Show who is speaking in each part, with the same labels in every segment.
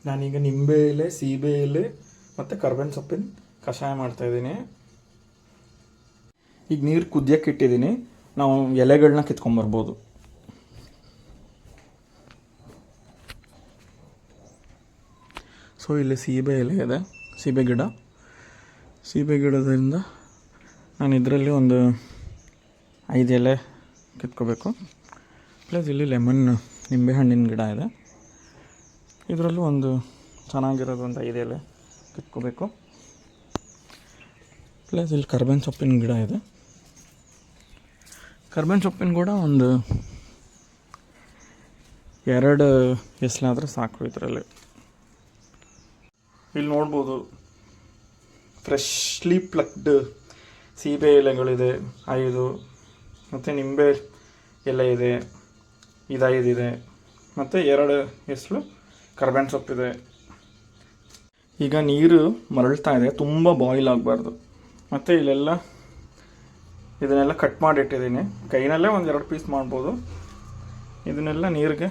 Speaker 1: ನಾನೀಗ ನಿಂಬೆ ಎಲೆ, ಸೀಬೆ ಎಲೆ ಮತ್ತು ಕರ್ಬೇವಿನ ಸೊಪ್ಪಿನ ಕಷಾಯ ಮಾಡ್ತಾಯಿದ್ದೀನಿ. ಈಗ ನೀರು ಕುದಿಯಕ್ಕೆ ಇಟ್ಟಿದ್ದೀನಿ. ನಾವು ಎಲೆಗಳನ್ನ ಕಿತ್ಕೊಂಬರ್ಬೋದು. ಸೊ ಇಲ್ಲಿ ಸೀಬೆ ಎಲೆ ಇದೆ, ಸೀಬೆ ಗಿಡದಿಂದ ನಾನು ಇದರಲ್ಲಿ ಒಂದು 5 ಎಲೆ ಕಿತ್ಕೋಬೇಕು. ಪ್ಲಸ್ ಇಲ್ಲಿ ನಿಂಬೆಹಣ್ಣಿನ ಗಿಡ ಇದೆ, ಇದರಲ್ಲೂ ಒಂದು ಚೆನ್ನಾಗಿರೋದು ಒಂದು 5 ಎಲೆ ಕಿತ್ಕೋಬೇಕು. ಪ್ಲಸ್ ಇಲ್ಲಿ ಕರ್ಬೇವಿನ ಸೊಪ್ಪಿನ ಗಿಡ ಇದೆ, ಕರ್ಬೇವಿನ ಸೊಪ್ಪಿನ ಕೂಡ ಒಂದು 2 ಎಸ್ಲಾದರೆ ಸಾಕು ಇದರಲ್ಲಿ. ಇಲ್ಲಿ ನೋಡ್ಬೋದು ಫ್ರೆಶ್ಲಿ ಪ್ಲಕ್ಡ್ ಸೀಬೆ ಎಲೆಗಳಿದೆ 5, ಮತ್ತು ನಿಂಬೆ ಎಲೆ ಇದೆ, ಇದು 5 ಇದೆ, ಮತ್ತು 2 ಎಸ್ಲು ಕರ್ಬೇವಿನ ಸೊಪ್ಪಿದೆ. ಈಗ ನೀರು ಮರಳ್ತಾ ಇದೆ, ತುಂಬ ಬಾಯ್ಲ್ ಆಗಬಾರ್ದು. ಮತ್ತು ಇದನ್ನೆಲ್ಲ ಕಟ್ ಮಾಡಿಟ್ಟಿದ್ದೀನಿ. ಕೈನಲ್ಲೇ ಒಂದು 2 ಪೀಸ್ ಮಾಡ್ಬೋದು. ಇದನ್ನೆಲ್ಲ ನೀರಿಗೆ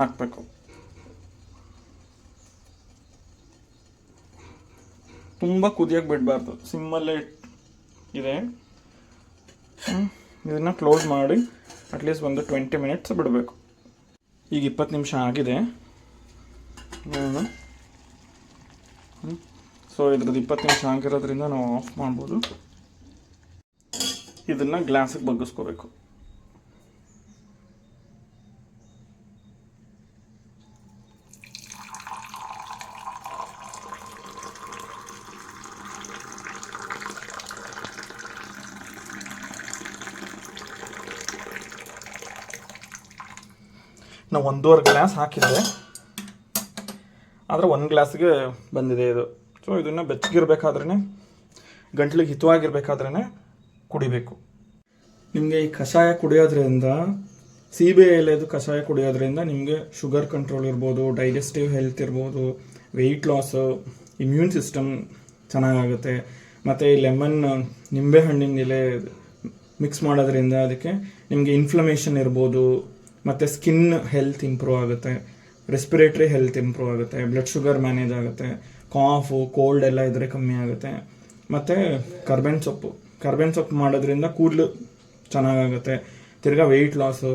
Speaker 1: ಹಾಕಬೇಕು. ತುಂಬ ಕುದಿಯೋಕ್ಕೆ ಬಿಡಬಾರ್ದು, ಸಿಮ್ಮಲ್ಲೇ ಇದೆ. ಇದನ್ನು ಕ್ಲೋಸ್ ಮಾಡಿ ಅಟ್ಲೀಸ್ಟ್ ಒಂದು 20 ಮಿನಿಟ್ಸ್ ಬಿಡಬೇಕು. ಈಗ 20 ನಿಮಿಷ ಆಗಿದೆ. ಸೊ ಇದ್ರದ್ದು 20 ನಿಮಿಷ ಆಗಿರೋದ್ರಿಂದ ನಾವು ಆಫ್ ಮಾಡ್ಬೋದು. ಇದನ್ನು ಗ್ಲಾಸಿಗೆ ಬಗ್ಗಿಸ್ಕೋಬೇಕು. ನಾವು 1.5 ಗ್ಲಾಸ್ ಹಾಕಿದ್ದೆ, ಆದರೆ 1 ಗ್ಲಾಸ್ಗೆ ಬಂದಿದೆ ಇದು. ಸೊ ಇದನ್ನು ಬೆಚ್ಚಗಿರ್ಬೇಕಾದ್ರೇ, ಗಂಟ್ಲಿಗೆ ಹಿತವಾಗಿರ್ಬೇಕಾದ್ರೇ ಕುಡಿಬೇಕು. ನಿಮಗೆ ಈ ಕಷಾಯ ಕುಡಿಯೋದ್ರಿಂದ, ಸೀಬೆ ಎಲೆದು ಕಷಾಯ ಕುಡಿಯೋದ್ರಿಂದ ನಿಮಗೆ ಶುಗರ್ ಕಂಟ್ರೋಲ್ ಇರ್ಬೋದು, ಡೈಜೆಸ್ಟಿವ್ ಹೆಲ್ತ್ ಇರ್ಬೋದು, ವೆಯ್ಟ್ ಲಾಸು, ಇಮ್ಯೂನ್ ಸಿಸ್ಟಮ್ ಚೆನ್ನಾಗಾಗುತ್ತೆ. ಮತ್ತು ಈ ನಿಂಬೆಹಣ್ಣಿನ ಎಲೆ ಮಿಕ್ಸ್ ಮಾಡೋದ್ರಿಂದ ಅದಕ್ಕೆ ನಿಮಗೆ ಇನ್ಫ್ಲಮೇಷನ್ ಇರ್ಬೋದು, ಮತ್ತು ಸ್ಕಿನ್ ಹೆಲ್ತ್ ಇಂಪ್ರೂವ್ ಆಗುತ್ತೆ, ರೆಸ್ಪಿರೇಟ್ರಿ ಹೆಲ್ತ್ ಇಂಪ್ರೂವ್ ಆಗುತ್ತೆ, ಬ್ಲಡ್ ಶುಗರ್ ಮ್ಯಾನೇಜ್ ಆಗುತ್ತೆ, ಕಾಫು ಕೋಲ್ಡ್ ಎಲ್ಲ ಇದ್ದರೆ ಕಮ್ಮಿ ಆಗುತ್ತೆ. ಮತ್ತು ಕರ್ಬೇವಿನ ಸೊಪ್ಪು ಮಾಡೋದ್ರಿಂದ ಕೂದಲು ಚೆನ್ನಾಗಾಗುತ್ತೆ. ತಿರ್ಗಾ ವೆಯ್ಟ್ ಲಾಸು,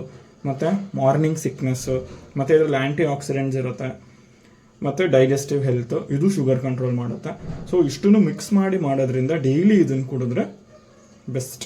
Speaker 1: ಮತ್ತು ಮಾರ್ನಿಂಗ್ ಸಿಕ್ನೆಸ್ಸು, ಮತ್ತು ಇದರಲ್ಲಿ ಆ್ಯಂಟಿ ಆಕ್ಸಿಡೆಂಟ್ಸ್ ಇರುತ್ತೆ, ಮತ್ತು ಡೈಜೆಸ್ಟಿವ್ ಹೆಲ್ತು, ಇದು ಶುಗರ್ ಕಂಟ್ರೋಲ್ ಮಾಡುತ್ತೆ. ಸೊ ಇಷ್ಟನ್ನು ಮಿಕ್ಸ್ ಮಾಡೋದ್ರಿಂದ ಡೈಲಿ ಇದನ್ನು ಕುಡಿದ್ರೆ ಬೆಸ್ಟ್.